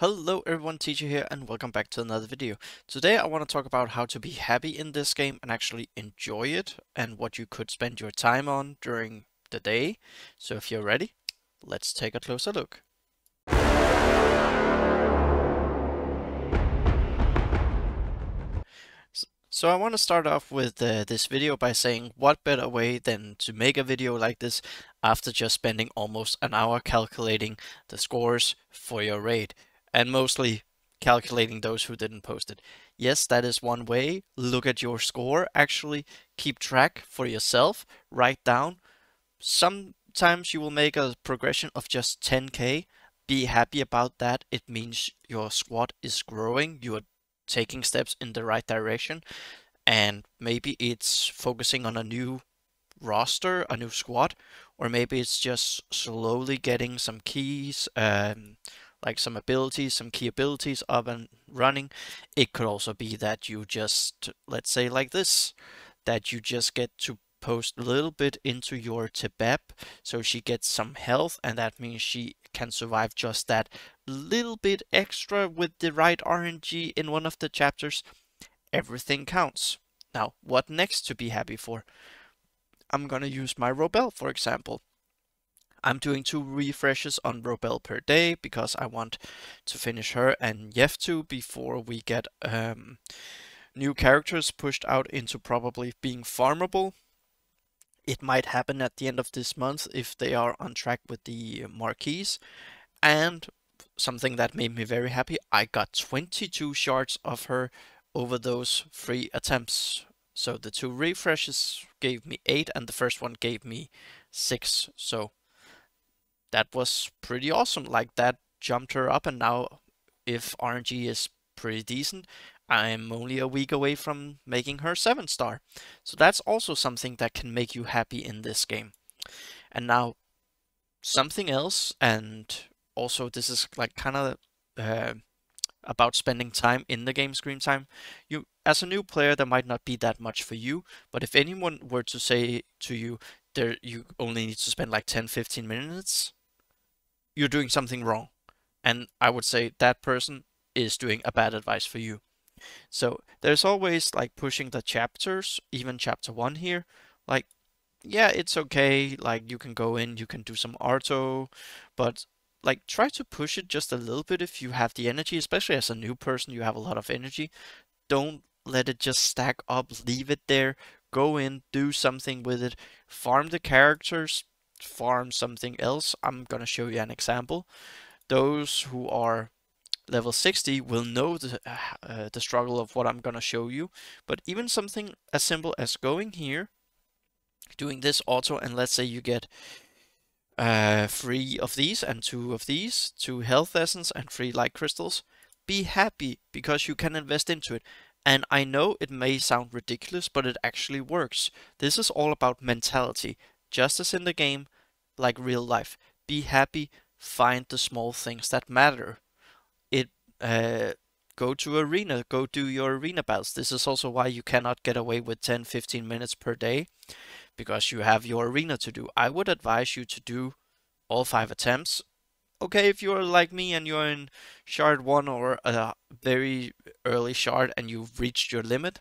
Hello everyone, Teacher here, and welcome back to another video. Today I want to talk about how to be happy in this game and actually enjoy it, and what you could spend your time on during the day. So if you're ready, let's take a closer look. So I want to start off with this video by saying what better way than to make a video like this after just spending almost an hour calculating the scores for your raid, and mostly calculating those who didn't post it. Yes, that is one way. Look at your score, actually keep track for yourself, write down. Sometimes you will make a progression of just 10k. Be happy about that. It means your squad is growing. You are taking steps in the right direction, and maybe it's focusing on a new roster, a new squad, or maybe it's just slowly getting some keys, like some abilities, some key abilities up and running. It could also be that you just, let's say like this, that you just get to post a little bit into your Tebeb so she gets some health, and that means she can survive just that little bit extra with the right RNG in one of the chapters. Everything counts. Now, what next to be happy for? I'm gonna use my Robel, for example. I'm doing 2 refreshes on Robel per day because I want to finish her and Yeftu before we get new characters pushed out into probably being farmable. It might happen at the end of this month if they are on track with the marquees. And something that made me very happy, I got 22 shards of her over those 3 attempts. So the 2 refreshes gave me 8 and the first one gave me 6. So that was pretty awesome. Like, that jumped her up, and now if RNG is pretty decent, I'm only a week away from making her 7-star. So that's also something that can make you happy in this game. And now something else, and also this is like kind of about spending time in the game, screen time. You, as a new player, there might not be that much for you, but if anyone were to say to you, there you only need to spend like 10-15 minutes, you're doing something wrong. And I would say that person is doing a bad advice for you. So there's always like pushing the chapters, even chapter 1 here. Like, yeah, it's okay. Like, you can go in, you can do some Arto, but like, try to push it just a little bit if you have the energy, especially as a new person, you have a lot of energy. Don't let it just stack up, leave it there. Go in, do something with it, farm the characters, farm something else. I'm gonna show you an example. Those who are level 60 will know the struggle of what I'm gonna show you, but even something as simple as going here, doing this auto, and let's say you get 3 of these and 2 of these, 2 health essence and 3 light crystals. Be happy because you can invest into it. And I know it may sound ridiculous, but it actually works. This is all about mentality, just as in the game, like real life. Be happy, find the small things that matter. It go to arena, go do your arena battles. This is also why you cannot get away with 10-15 minutes per day, because you have your arena to do. I would advise you to do all 5 attempts. Okay, if you're like me and you're in shard 1 or a very early shard and you've reached your limit,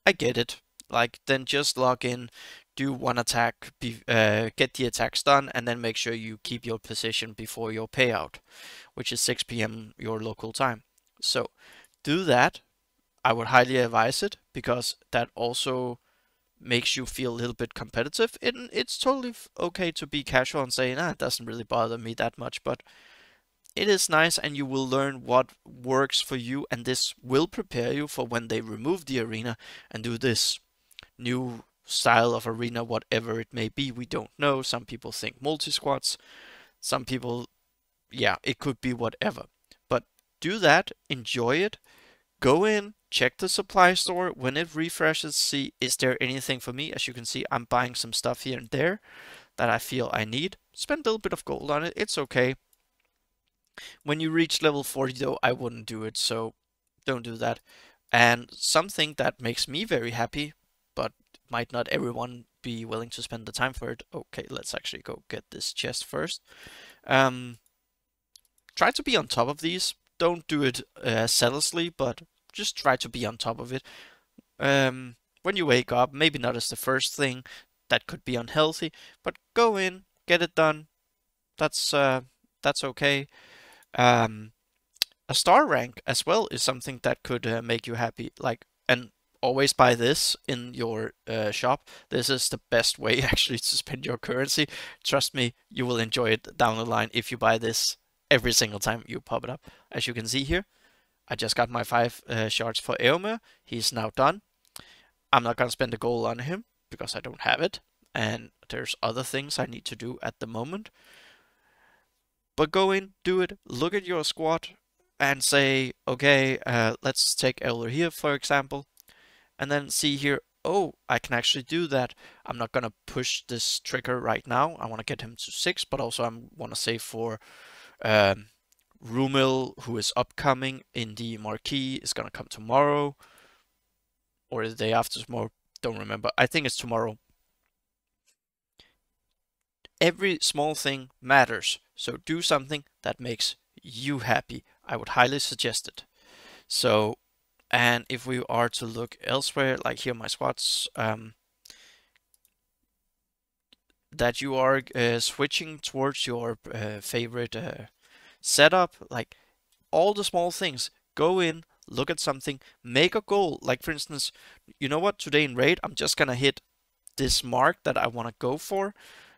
I get it. Like, then just log in, do 1 attack, get the attacks done, and then make sure you keep your position before your payout, which is 6 p.m. your local time. So do that. I would highly advise it, because that also makes you feel a little bit competitive. It's totally okay to be casual and say, nah, it doesn't really bother me that much, but it is nice, and you will learn what works for you, and this will prepare you for when they remove the arena and do this new style of arena, whatever it may be. We don't know. Some people think multi-squads. Some people, yeah, it could be whatever. But do that, enjoy it. Go in, check the supply store. When it refreshes, see, is there anything for me? As you can see, I'm buying some stuff here and there that I feel I need. Spend a little bit of gold on it. It's okay. When you reach level 40 though, I wouldn't do it, so don't do that. And something that makes me very happy, but might not everyone be willing to spend the time for it. Okay, let's actually go get this chest first. Try to be on top of these. don't do it zealously, but just try to be on top of it. When you wake up, maybe not as the first thing, that could be unhealthy, but go in, get it done. That's okay. Um, a star rank as well is something that could make you happy. Like, and always buy this in your shop. This is the best way actually to spend your currency. Trust me, you will enjoy it down the line if you buy this every single time you pop it up. As you can see here, I just got my 5 shards for Eomer. He's now done. I'm not gonna spend a gold on him because I don't have it, and there's other things I need to do at the moment. But go in, do it, look at your squad, and say, okay, let's take Elder here, for example, and then see here, oh, I can actually do that. I'm not gonna push this trigger right now. I want to get him to 6, but also I want to save for Rumil, who is upcoming in the marquee, is gonna come tomorrow, or the day after tomorrow, don't remember. I think it's tomorrow. Every small thing matters, so do something that makes you happy. I would highly suggest it. So, and if we are to look elsewhere, like here my squads, that you are switching towards your favorite setup, like all the small things, go in, look at something, make a goal. Like for instance, you know what, today in raid, I'm just gonna hit this mark that I want to go for.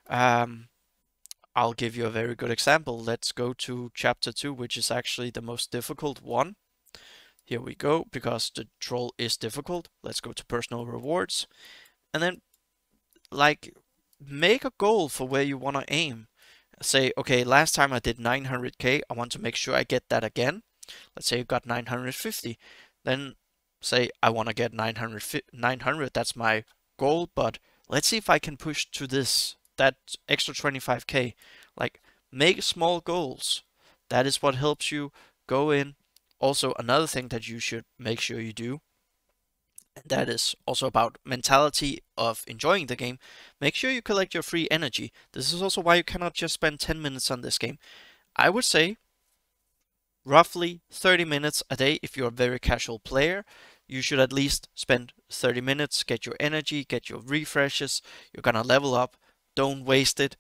I'll give you a very good example. Let's go to chapter 2, which is actually the most difficult one. Here we go, because the troll is difficult. Let's go to personal rewards. And then, like, make a goal for where you want to aim. Say, okay, last time I did 900k, I want to make sure I get that again. Let's say you got 950. Then say, I want to get 900, that's my goal, but let's see if I can push to that extra 25k. Like, make small goals. That is what helps you go in. Also, another thing that you should make sure you do, and that is also about mentality of enjoying the game, make sure you collect your free energy. This is also why you cannot just spend 10 minutes on this game. I would say roughly 30 minutes a day. If you're a very casual player, you should at least spend 30 minutes, get your energy, get your refreshes. You're gonna level up. Don't waste it.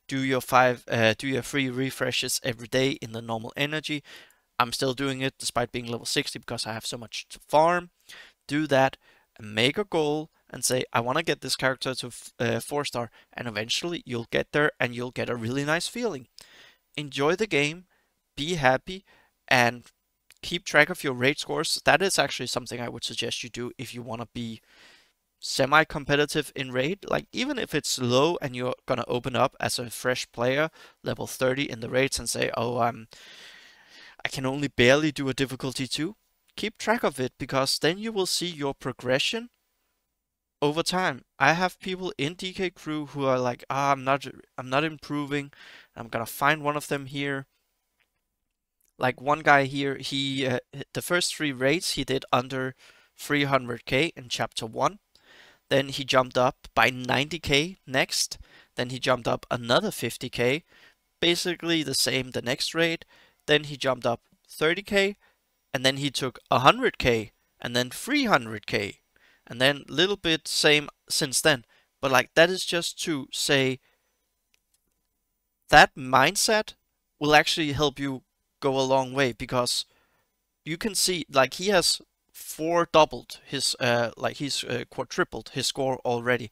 Do your free refreshes every day in the normal energy. I'm still doing it despite being level 60 because I have so much to farm. Do that and make a goal and say, I want to get this character to 4-star, and eventually you'll get there and you'll get a really nice feeling. Enjoy the game, be happy, and keep track of your raid scores. That is actually something I would suggest you do if you want to be semi-competitive in raid. Like, even if it's low and you're gonna open up as a fresh player, level 30 in the raids, and say, oh, I can only barely do a difficulty 2. Keep track of it, because then you will see your progression over time. I have people in DK crew who are like, I'm not improving. I'm gonna find one of them here. Like one guy here, he the first 3 raids he did under 300k in chapter 1. Then he jumped up by 90k next. Then he jumped up another 50k. Basically the same the next raid. Then he jumped up 30k. And then he took 100k. And then 300k. And then a little bit same since then. But like, that is just to say that mindset will actually help you go a long way, because you can see, like, he has doubled his he's quadrupled his score already.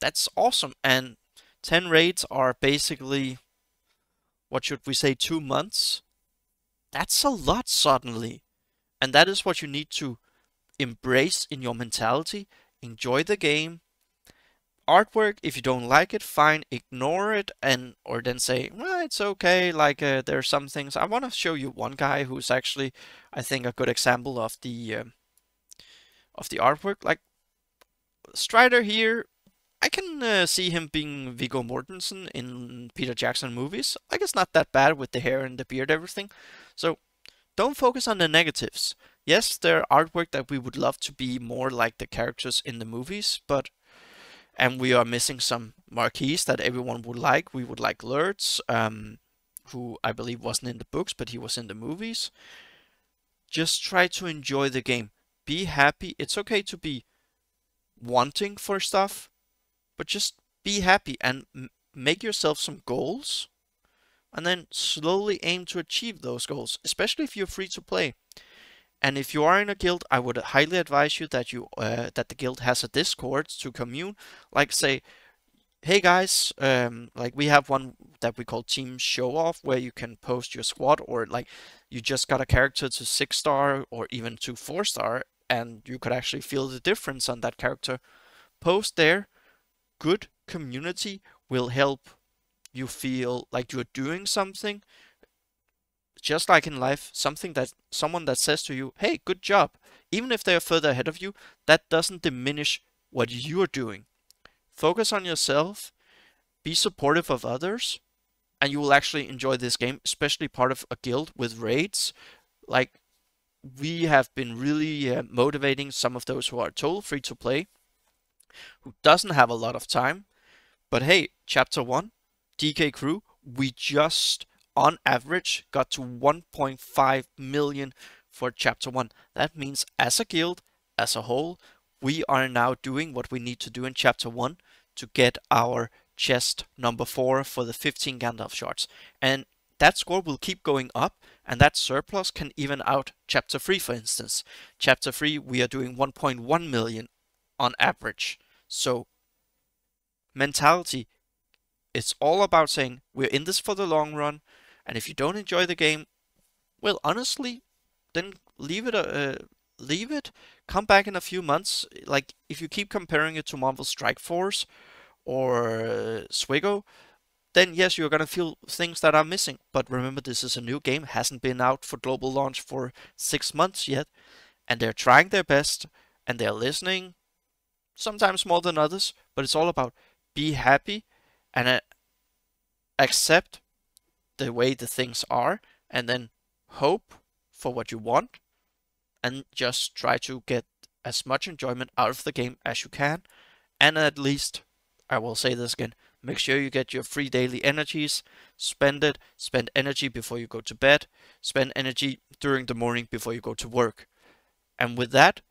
That's awesome. And 10 raids are basically, what should we say, 2 months. That's a lot suddenly, and that is what you need to embrace in your mentality. Enjoy the game. Artwork, if you don't like it, fine, ignore it, or then say, well, it's okay. Like, there are some things. I want to show you one guy who's actually, I think, a good example of the artwork. Like, Strider here, I can see him being Viggo Mortensen in Peter Jackson movies. Like, it's not that bad with the hair and the beard, everything. So don't focus on the negatives. Yes, there are artwork that we would love to be more like the characters in the movies, and we are missing some marquees that everyone would like. We would like alerts, who I believe wasn't in the books, but he was in the movies. Just try to enjoy the game. Be happy. It's okay to be wanting for stuff, but just be happy and make yourself some goals and then slowly aim to achieve those goals, especially if you're free to play. And if you are in a guild, I would highly advise you that that the guild has a Discord to commune. Like say, hey guys, like we have one that we call Team Show Off, where you can post your squad, or like you just got a character to 6-star or even to 4-star, and you could actually feel the difference on that character. Post there. Good community will help you feel like you're doing something. Just like in life, someone that says to you, hey, good job, even if they're further ahead of you, that doesn't diminish what you're doing. Focus on yourself, be supportive of others, and you will actually enjoy this game, especially part of a guild with raids. Like, we have been really motivating some of those who are total free to play, who doesn't have a lot of time. But hey, chapter 1, DK crew, we just on average got to 1.5 million for chapter 1. That means as a guild, as a whole, we are now doing what we need to do in chapter 1 to get our chest number 4 for the 15 Gandalf shards. And that score will keep going up, and that surplus can even out chapter 3, for instance. Chapter 3, we are doing 1.1 million on average. So mentality, it's all about saying we're in this for the long run, and if you don't enjoy the game, well, honestly, then leave it, come back in a few months. Like, if you keep comparing it to Marvel Strike Force or Swigo, then yes, you're gonna feel things that are missing. But remember, this is a new game, hasn't been out for global launch for 6 months yet, and they're trying their best, and they're listening, sometimes more than others, but it's all about be happy and accept the way the things are, and then hope for what you want, and just try to get as much enjoyment out of the game as you can. And at least, I will say this again, make sure you get your free daily energies, spend energy before you go to bed, spend energy during the morning before you go to work. And with that,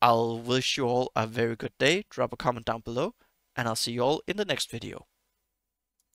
I'll wish you all a very good day, drop a comment down below, and I'll see you all in the next video.